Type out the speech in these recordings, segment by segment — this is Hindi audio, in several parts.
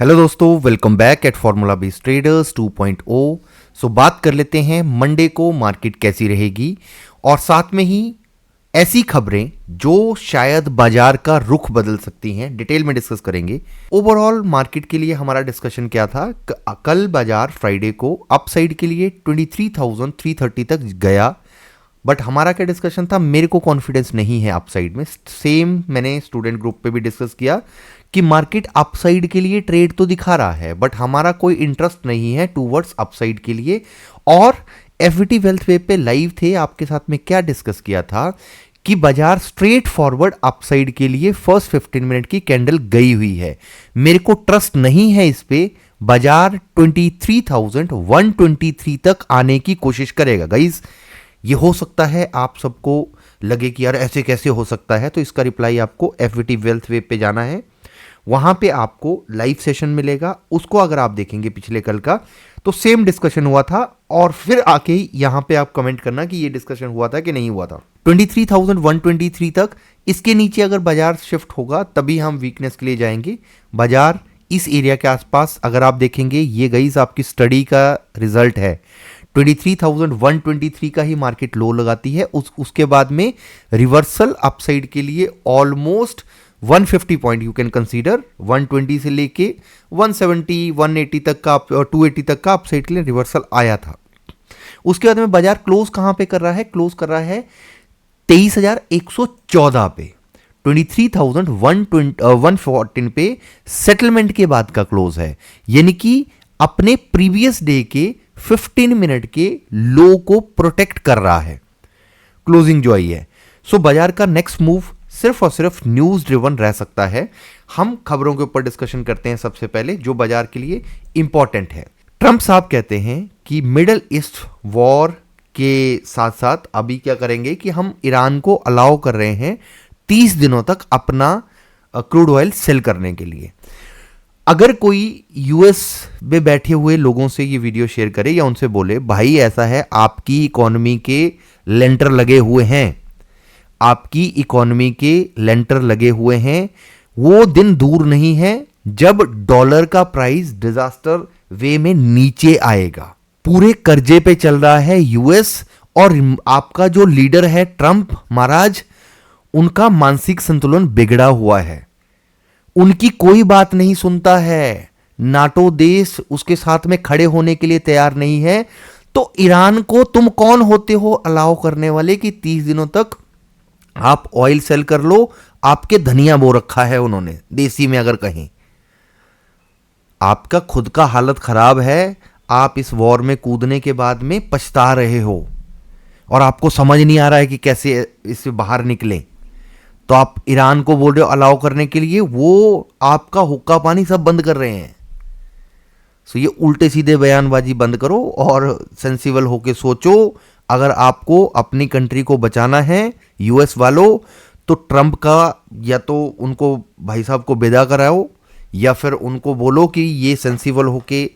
हेलो दोस्तों, welcome back at formula based traders 2.0। सो बात कर लेते हैं मंडे को मार्केट कैसी रहेगी और साथ में ही ऐसी खबरें जो शायद बाजार का रुख बदल सकती हैं, डिटेल में डिस्कस करेंगे। ओवरऑल मार्केट के लिए हमारा डिस्कशन क्या था? कल बाजार फ्राइडे को अपसाइड के लिए 23,330 तक गया, बट हमारा क्या डिस्कशन था? मेरे को कॉन्फिडेंस नहीं है अपसाइड में। सेम मैंने स्टूडेंट ग्रुप पे भी डिस्कस किया कि मार्केट अपसाइड के लिए ट्रेड तो दिखा रहा है, बट हमारा कोई इंटरेस्ट नहीं है टूवर्ड्स अपसाइड के लिए। और एफवीटी वेल्थ वेब पे लाइव थे, आपके साथ में क्या डिस्कस किया था कि बाजार स्ट्रेट फॉरवर्ड अपसाइड के लिए फर्स्ट 15 मिनट की कैंडल गई हुई है। मेरे को ट्रस्ट नहीं है इस पे। बाजार 23,123 तक आने की कोशिश करेगा गाइज। ये हो सकता है आप सबको लगे कि यार ऐसे कैसे हो सकता है, तो इसका रिप्लाई आपको एफवीटी वेल्थ वेब पे जाना है, वहां पे आपको लाइव सेशन मिलेगा। उसको अगर आप देखेंगे पिछले कल का, तो सेम डिस्कशन हुआ था। और फिर आके यहां पे आप कमेंट करना कि ये डिस्कशन हुआ था कि नहीं हुआ था। 23,123 तक, इसके नीचे अगर बाजार शिफ्ट होगा तभी हम वीकनेस के लिए जाएंगे। बाजार इस एरिया के आसपास अगर आप देखेंगे, ये गाइस आपकी स्टडी का रिजल्ट है। 23,123 का ही मार्केट लो लगाती है, उसके बाद में रिवर्सल अपसाइड के लिए almost 150 point you can consider, 120 से लेके 170 180 तक का 280 तक का अपसाइड के लिए रिवर्सल आया था। उसके बाद में बाजार क्लोज कहां पे कर रहा है? क्लोज कर रहा है 23,114 पे, 23,114 पे सेटलमेंट के बाद का क्लोज है। यानी कि अपने प्रीवियस डे के 15 मिनट के लो को प्रोटेक्ट कर रहा है क्लोजिंग जो आई है। सो बाजार का नेक्स्ट मूव सिर्फ और सिर्फ न्यूज ड्रिवन रह सकता है। हम खबरों के ऊपर डिस्कशन करते हैं सबसे पहले, जो बाजार के लिए इंपॉर्टेंट है। ट्रंप साहब कहते हैं कि मिडल ईस्ट वॉर के साथ साथ अभी क्या करेंगे कि हम ईरान को अलाउ कर रहे हैं 30 दिनों तक अपना क्रूड ऑयल सेल करने के लिए। अगर कोई यूएस में बैठे हुए लोगों से ये वीडियो शेयर करे या उनसे बोले भाई ऐसा है, आपकी इकोनॉमी के लेंटर लगे हुए हैं, आपकी इकोनॉमी के लेंटर लगे हुए हैं, वो दिन दूर नहीं है जब डॉलर का प्राइस डिजास्टर वे में नीचे आएगा। पूरे कर्जे पे चल रहा है यूएस, और आपका जो लीडर है ट्रंप महाराज, उनका मानसिक संतुलन बिगड़ा हुआ है। उनकी कोई बात नहीं सुनता है। नाटो देश उसके साथ में खड़े होने के लिए तैयार नहीं है। तो ईरान को तुम कौन होते हो अलाउ करने वाले कि 30 दिनों तक आप ऑयल सेल कर लो? आपके धनिया बो रखा है उन्होंने, देसी में अगर कहें। आपका खुद का हालत खराब है, आप इस वॉर में कूदने के बाद में पछता रहे हो और आपको समझ नहीं आ रहा है कि कैसे इससे बाहर निकले। तो आप ईरान को बोल रहे हो अलाउ करने के लिए, वो आपका हुक्का पानी सब बंद कर रहे हैं। सो ये उल्टे सीधे बयानबाजी बंद करो और सेंसिबल होके सोचो। अगर आपको अपनी कंट्री को बचाना है यूएस वालों, तो ट्रंप का या तो उनको भाई साहब को विदा कराओ, या फिर उनको बोलो कि ये सेंसिबल होके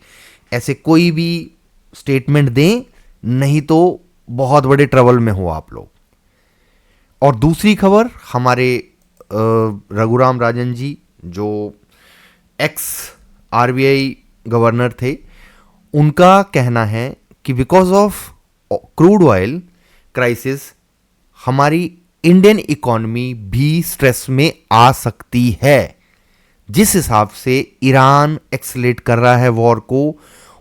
ऐसे कोई भी स्टेटमेंट दें, नहीं तो बहुत बड़े ट्रबल में हो आप लोग। और दूसरी खबर, हमारे रघुराम राजन जी जो एक्स आरबीआई गवर्नर थे, उनका कहना है कि because of crude oil crisis हमारी इंडियन इकोनॉमी भी स्ट्रेस में आ सकती है। जिस हिसाब से ईरान एक्सलेट कर रहा है वॉर को,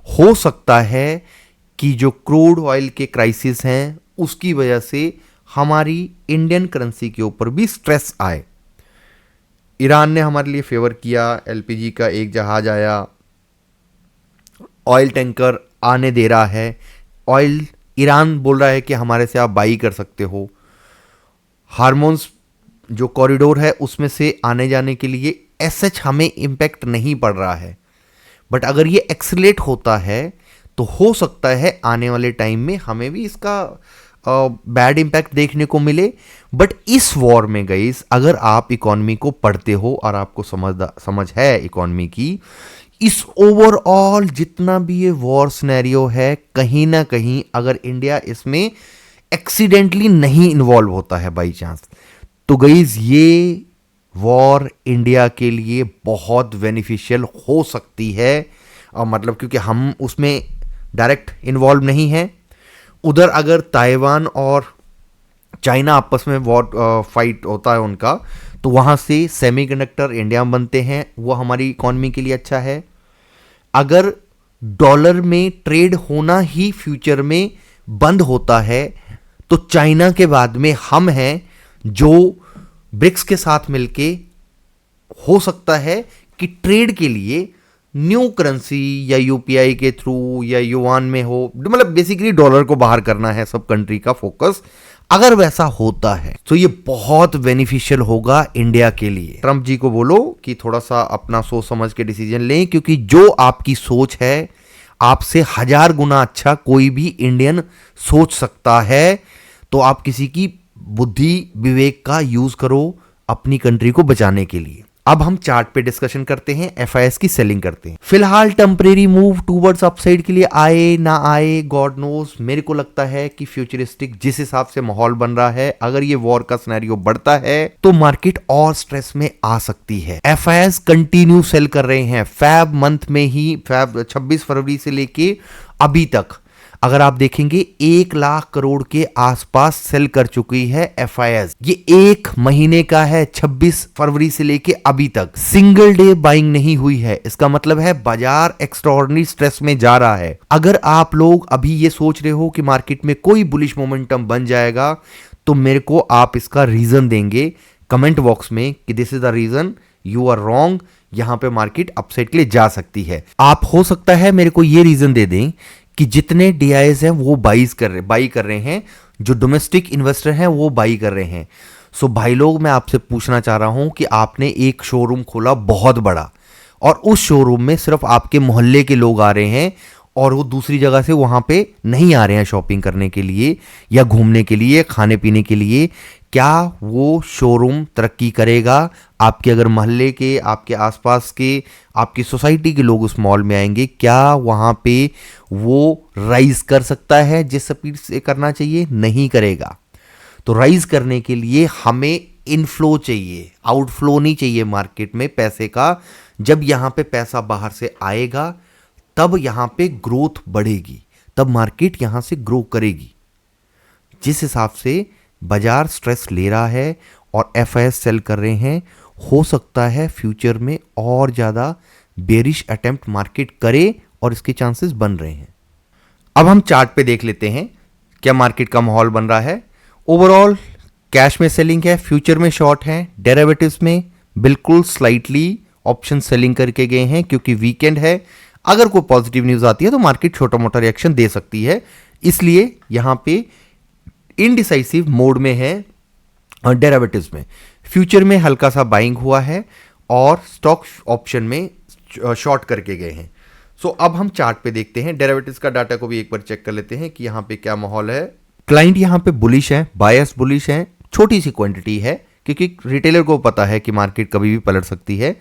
हो सकता है कि जो क्रूड ऑयल के क्राइसिस हैं उसकी वजह से हमारी इंडियन करेंसी के ऊपर भी स्ट्रेस आए। ईरान ने हमारे लिए फेवर किया, एलपीजी का एक जहाज आया, ऑयल टैंकर आने दे रहा है, ऑयल ईरान बोल रहा है कि हमारे से आप बाई कर सकते हो। हार्मोन्स जो कॉरिडोर है उसमें से आने जाने के लिए एसएच हमें इम्पैक्ट नहीं पड़ रहा है, बट अगर ये एक्सीलेट होता है तो हो सकता है आने वाले टाइम में हमें भी इसका बैड इम्पैक्ट देखने को मिले। बट इस वॉर में गाइस, अगर आप इकोनॉमी को पढ़ते हो और आपको समझ है इकोनॉमी की, इस ओवरऑल जितना भी ये वॉर सिनेरियो है, कहीं ना कहीं अगर इंडिया इसमें एक्सीडेंटली नहीं इन्वॉल्व होता है बाई चांस, तो गाइस ये वॉर इंडिया के लिए बहुत बेनिफिशियल हो सकती है। और मतलब क्योंकि हम उसमें डायरेक्ट इन्वॉल्व नहीं हैं। उधर अगर ताइवान और चाइना आपस में वॉर फाइट होता है उनका, तो वहाँ से सेमीकंडक्टर इंडिया में बनते हैं, वो हमारी इकॉनमी के लिए अच्छा है। अगर डॉलर में ट्रेड होना ही फ्यूचर में बंद होता है, तो चाइना के बाद में हम हैं जो ब्रिक्स के साथ मिलके हो सकता है कि ट्रेड के लिए न्यू करेंसी या यूपीआई के थ्रू या युआन में हो, मतलब बेसिकली डॉलर को बाहर करना है सब कंट्री का फोकस। अगर वैसा होता है तो ये बहुत बेनिफिशियल होगा इंडिया के लिए। ट्रंप जी को बोलो कि थोड़ा सा अपना सोच समझ के डिसीजन लें, क्योंकि जो आपकी सोच है आपसे 1000 गुना अच्छा कोई भी इंडियन सोच सकता है। तो आप किसी की बुद्धि विवेक का यूज करो अपनी कंट्री को बचाने के लिए। अब हम चार्ट पे डिस्कशन करते हैं, एफआईएस की सेलिंग करते हैं। फिलहाल टेम्परेरी मूव टूवर्ड्स अपसाइड के लिए आए ना आए गॉड नोज। मेरे को लगता है कि फ्यूचरिस्टिक जिस हिसाब से माहौल बन रहा है, अगर ये वॉर का सिनेरियो बढ़ता है तो मार्केट और स्ट्रेस में आ सकती है। एफआईएस कंटिन्यू सेल कर रहे हैं फैब मंथ में ही, फैब 26 फरवरी से लेके अभी तक अगर आप देखेंगे 1 लाख करोड़ के आसपास सेल कर चुकी है एफआईएस। ये एक महीने का है, 26 फरवरी से लेके अभी तक सिंगल डे बाइंग नहीं हुई है। इसका मतलब है बाजार एक्स्ट्राऑर्डिनरी स्ट्रेस में जा रहा है। अगर आप लोग अभी ये सोच रहे हो कि मार्केट में कोई बुलिश मोमेंटम बन जाएगा, तो मेरे को आप इसका रीजन देंगे कमेंट बॉक्स में कि this is the reason, you are wrong, यहां पे मार्केट अपसाइड के लिए जा सकती है। आप हो सकता है मेरे को ये रीजन दे दें कि जितने डीआईएस हैं वो बाई कर रहे हैं, जो डोमेस्टिक इन्वेस्टर हैं वो बाई कर रहे हैं। सो भाई लोग, मैं आपसे पूछना चाह रहा हूं कि आपने एक शोरूम खोला बहुत बड़ा, और उस शोरूम में सिर्फ आपके मोहल्ले के लोग आ रहे हैं और वो दूसरी जगह से वहां पे नहीं आ रहे हैं शॉपिंग करने के लिए या घूमने के लिए, खाने पीने के लिए। क्या वो शोरूम तरक्की करेगा? आपके अगर मोहल्ले के, आपके आसपास के, आपकी सोसाइटी के लोग उस मॉल में आएंगे, क्या वहां पे वो राइज कर सकता है जिस स्पीड से करना चाहिए? नहीं करेगा। तो राइज करने के लिए हमें इनफ्लो चाहिए, आउटफ्लो नहीं चाहिए मार्केट में पैसे का। जब यहां पे पैसा बाहर से आएगा तब यहां पे ग्रोथ बढ़ेगी, तब मार्केट यहां से ग्रो करेगी। जिस हिसाब से बाजार स्ट्रेस ले रहा है और एफआईएस सेल कर रहे हैं, हो सकता है फ्यूचर में और ज्यादा बेरिश अटेम्प्ट मार्केट करे और इसके चांसेस बन रहे हैं। अब हम चार्ट पे देख लेते हैं क्या मार्केट का माहौल बन रहा है। ओवरऑल कैश में सेलिंग है, फ्यूचर में शॉर्ट है, डेरिवेटिव्स में बिल्कुल स्लाइटली ऑप्शन सेलिंग करके गए हैं क्योंकि वीकेंड है। अगर कोई पॉजिटिव न्यूज आती है तो मार्केट छोटा मोटा रिएक्शन दे सकती है, इसलिए यहां पे इनडिसाइसिव मोड में है। और डेरिवेटिव्स में फ्यूचर में हल्का सा बाइंग हुआ है और स्टॉक ऑप्शन में शॉर्ट करके गए हैं। सो अब हम चार्ट पे देखते हैं, डेरिवेटिव्स का डाटा को भी एक बार चेक कर लेते हैं कि यहां पे क्या माहौल है। क्लाइंट यहां पे बुलिश है, बायस बुलिश है, छोटी सी क्वांटिटी है क्योंकि रिटेलर को पता है कि मार्केट कभी भी पलट सकती है।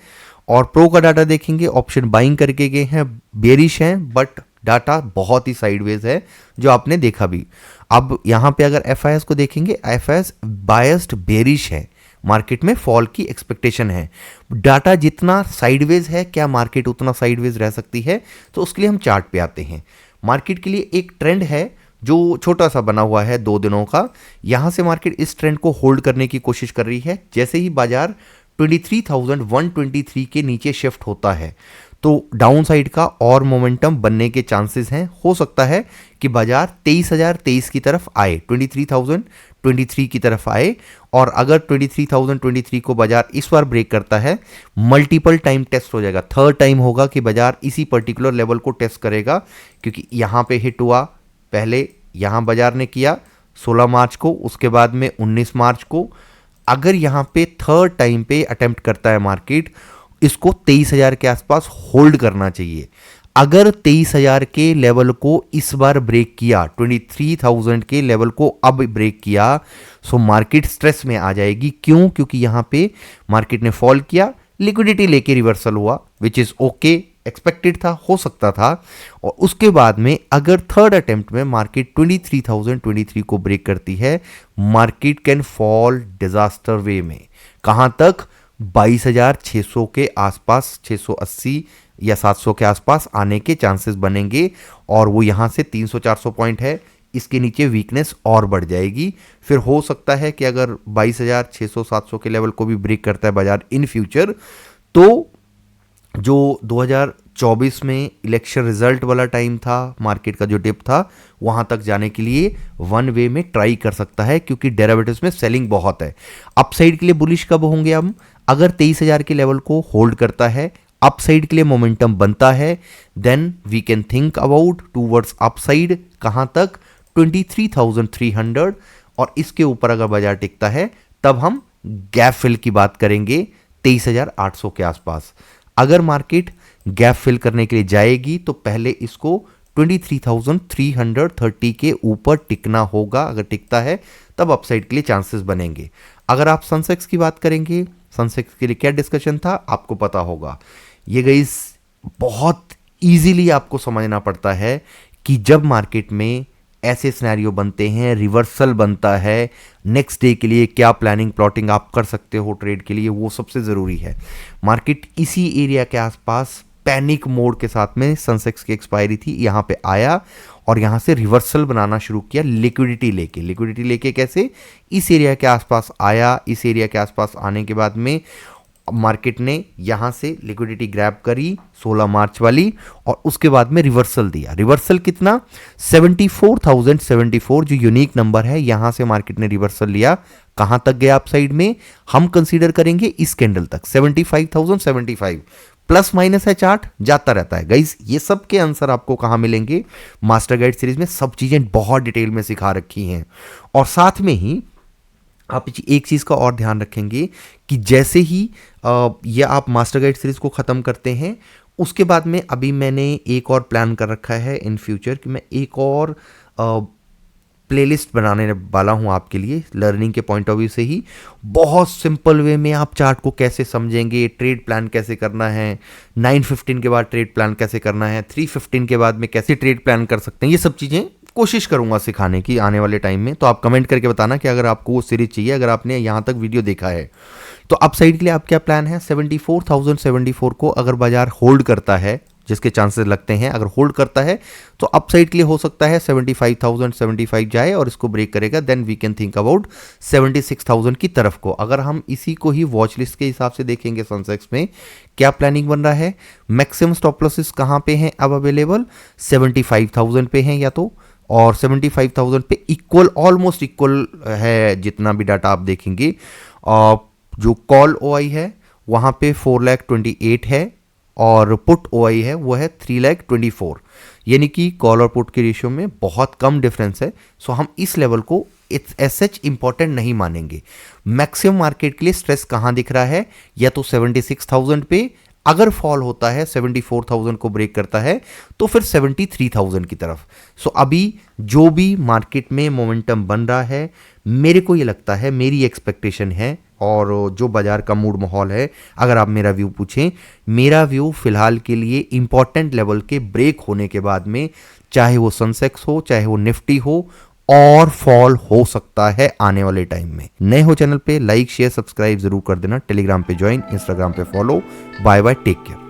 और प्रो का डाटा देखेंगे, ऑप्शन बाइंग करके गए हैं, बेरिश हैं, बट डाटा बहुत ही साइडवेज है जो आपने देखा भी। अब यहां पे अगर एफआईएस को देखेंगे, एफआईएस बायस्ड बेरिश है, मार्केट में फॉल की एक्सपेक्टेशन है। डाटा जितना साइडवेज है, क्या मार्केट उतना साइडवेज रह सकती है? तो उसके लिए हम चार्ट पे आते हैं। मार्केट के लिए एक ट्रेंड है जो छोटा सा बना हुआ है 2 दिनों का। यहां से मार्केट इस ट्रेंड को होल्ड करने की कोशिश कर रही है। जैसे ही बाजार 23,123 के नीचे शिफ्ट होता है तो डाउन साइड का और मोमेंटम बनने के चांसेस हैं। हो सकता है कि बाजार 23,023 की तरफ आए, 23,023 की तरफ आए। और अगर 23,023 को बाजार इस बार ब्रेक करता है, मल्टीपल टाइम टेस्ट हो जाएगा, थर्ड टाइम होगा कि बाजार इसी पर्टिकुलर लेवल को टेस्ट करेगा। क्योंकि यहां पे हिट हुआ, पहले यहां बाजार ने किया 16 मार्च को, उसके बाद में 19 मार्च को। अगर यहां पे थर्ड टाइम पे अटेम्प्ट करता है मार्केट, इसको 23,000 के आसपास होल्ड करना चाहिए। अगर 23,000 के लेवल को इस बार ब्रेक किया, 23,000 के लेवल को अब ब्रेक किया, सो मार्केट स्ट्रेस में आ जाएगी। क्यों? क्योंकि यहां पे मार्केट ने फॉल किया, लिक्विडिटी लेके रिवर्सल हुआ, विच इज ओके, एक्सपेक्टेड था, हो सकता था। और उसके बाद में अगर थर्ड अटेम्प्ट में मार्केट 23,023 को ब्रेक करती है, मार्केट कैन फॉल डिजास्टर वे में। कहां तक? 22,600 के आसपास, 680 या 700 के आसपास आने के चांसेस बनेंगे। और वो यहाँ से 300-400 पॉइंट है, इसके नीचे वीकनेस और बढ़ जाएगी। फिर हो सकता है कि अगर 22,600-700 के लेवल को भी ब्रेक करता है बाजार इन फ्यूचर, तो जो 2024 में इलेक्शन रिजल्ट वाला टाइम था, मार्केट का जो डिप था, वहां तक जाने के लिए वन वे में ट्राई कर सकता है, क्योंकि डेरिवेटिव्स में सेलिंग बहुत है। अपसाइड के लिए बुलिश कब होंगे हम? अगर 23,000 के लेवल को होल्ड करता है, अपसाइड के लिए मोमेंटम बनता है, then we can think about towards upside. कहां तक? 23,300। और इसके ऊपर अगर बाजार टिकता है तब हम गैप फिल की बात करेंगे 23,800 के आसपास। अगर मार्केट गैप फिल करने के लिए जाएगी तो पहले इसको 23,330 के ऊपर टिकना होगा। अगर टिकता है तब अपसाइड के लिए चांसेस बनेंगे। अगर आप सेंसेक्स की बात करेंगे, सेंसेक्स के लिए क्या डिस्कशन था आपको पता होगा। ये गाइस बहुत इजीली आपको समझना पड़ता है कि जब मार्केट में ऐसे सिनेरियो बनते हैं, रिवर्सल बनता है, नेक्स्ट डे के लिए क्या प्लानिंग प्लॉटिंग आप कर सकते हो ट्रेड के लिए, वो सबसे ज़रूरी है। मार्केट इसी एरिया के आसपास पैनिक मोड के साथ में सेंसेक्स की एक्सपायरी थी, यहाँ पे आया और यहाँ से रिवर्सल बनाना शुरू किया लिक्विडिटी लेके। लिक्विडिटी लेके कैसे? इस एरिया के आसपास आया। इस एरिया के आसपास आने के बाद में मार्केट ने यहां से लिक्विडिटी ग्रैब करी 16 मार्च वाली, और उसके बाद में रिवर्सल दिया। रिवर्सल कितना? 74,074 जो यूनिक नंबर है, यहां से मार्केट ने रिवर्सल लिया। कहां तक गया अपसाइड में? हम कंसीडर करेंगे इस कैंडल तक, 75,075। प्लस माइनस है, चार्ट जाता रहता है गाइस। ये सब के आंसर आपको कहां मिलेंगे? मास्टर गाइड सीरीज में सब चीजें बहुत डिटेल में सिखा रखी हैं। और साथ में ही आप एक चीज़ का और ध्यान रखेंगे कि जैसे ही ये आप मास्टर गाइड सीरीज को ख़त्म करते हैं, उसके बाद में अभी मैंने एक और प्लान कर रखा है इन फ्यूचर कि मैं एक और प्लेलिस्ट बनाने वाला हूँ आपके लिए, लर्निंग के पॉइंट ऑफ व्यू से ही। बहुत सिंपल वे में आप चार्ट को कैसे समझेंगे, ट्रेड प्लान कैसे करना है, 9:15 के बाद ट्रेड प्लान कैसे करना है, 3:15 के बाद में कैसे ट्रेड प्लान कर सकते हैं, ये सब चीज़ें कोशिश करूंगा सिखाने की आने वाले टाइम में। तो आप कमेंट करके बताना कि अगर आपको वो सीरीज चाहिए, अगर आपने यहाँ तक वीडियो देखा है। तो अपसाइड के लिए आप क्या प्लान है? 74,074 को अगर बाजार होल्ड करता है, जिसके चांसेस लगते हैं, अगर होल्ड करता है तो अपसाइड के लिए हो सकता है 75,075 जाए और इसको ब्रेक करेगा, then we can think about 76,000 की तरफ को। अगर हम इसी को ही वॉच लिस्ट के हिसाब से देखेंगे, सेंसेक्स में क्या प्लानिंग बन रहा है? मैक्सिमम स्टॉप लॉसेस कहाँ पे हैं अब अवेलेबल? 75,000 पे हैं या तो, और 75,000 पे इक्वल, ऑलमोस्ट इक्वल है जितना भी डाटा आप देखेंगे। जो कॉल ओआई है वहाँ पे 4,28,000 है, और पुट ओआई है वो है 3,24,000, यानी कि कॉल और पुट के रेशियो में बहुत कम डिफरेंस है। सो हम इस लेवल को एज सच इंपॉर्टेंट नहीं मानेंगे। मैक्सिमम मार्केट के लिए स्ट्रेस कहाँ दिख रहा है? या तो 76,000 पे, अगर फॉल होता है 74,000 को ब्रेक करता है तो फिर 73,000 की तरफ। सो अभी जो भी मार्केट में मोमेंटम बन रहा है, मेरे को ये लगता है, मेरी एक्सपेक्टेशन है, और जो बाजार का मूड माहौल है, अगर आप मेरा व्यू पूछें, मेरा व्यू फिलहाल के लिए इंपॉर्टेंट लेवल के ब्रेक होने के बाद में, चाहे वो सेंसेक्स हो, चाहे वो निफ्टी हो, और फॉल हो सकता है आने वाले टाइम में। नए हो चैनल पे लाइक शेयर सब्सक्राइब जरूर कर देना, टेलीग्राम पे ज्वाइन, इंस्टाग्राम पे follow. Bye bye, take care.